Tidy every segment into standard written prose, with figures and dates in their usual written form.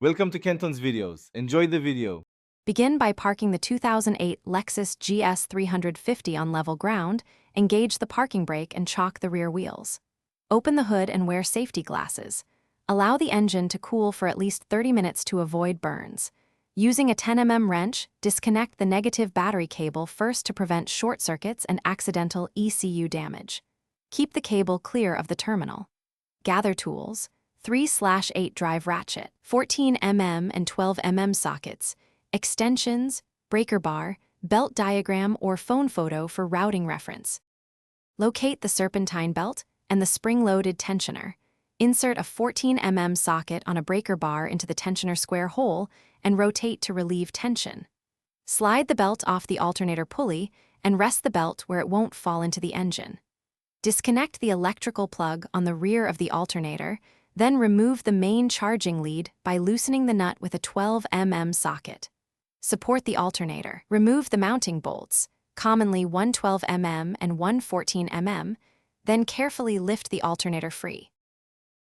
Welcome to Kenton's videos. Enjoy the video. Begin by parking the 2008 Lexus GS350 on level ground, engage the parking brake and chock the rear wheels. Open the hood and wear safety glasses. Allow the engine to cool for at least 30 minutes to avoid burns. Using a 10 mm wrench, disconnect the negative battery cable first to prevent short circuits and accidental ECU damage. Keep the cable clear of the terminal. Gather tools, 3/8 drive ratchet, 14 mm and 12 mm sockets, extensions, breaker bar, belt diagram or phone photo for routing reference. Locate the serpentine belt and the spring-loaded tensioner. Insert a 14 mm socket on a breaker bar into the tensioner square hole and rotate to relieve tension. Slide the belt off the alternator pulley and rest the belt where it won't fall into the engine. Disconnect the electrical plug on the rear of the alternator, then remove the main charging lead by loosening the nut with a 12 mm socket. Support the alternator. Remove the mounting bolts, commonly one 12 mm and one 14 mm, then carefully lift the alternator free.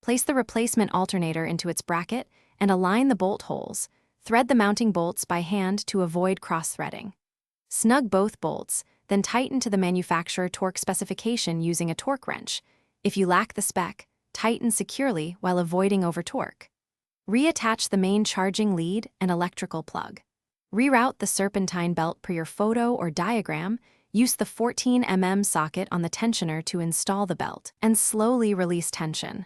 Place the replacement alternator into its bracket and align the bolt holes. Thread the mounting bolts by hand to avoid cross-threading. Snug both bolts, then tighten to the manufacturer torque specification using a torque wrench. If you lack the spec, tighten securely while avoiding over-torque. Reattach the main charging lead and electrical plug. Reroute the serpentine belt per your photo or diagram, use the 14 mm socket on the tensioner to install the belt, and slowly release tension.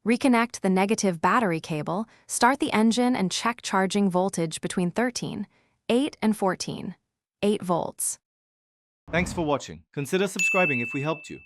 Reconnect the negative battery cable, start the engine and check charging voltage between 13.8 and 14.8 volts. Thanks for watching. Consider subscribing if we helped you.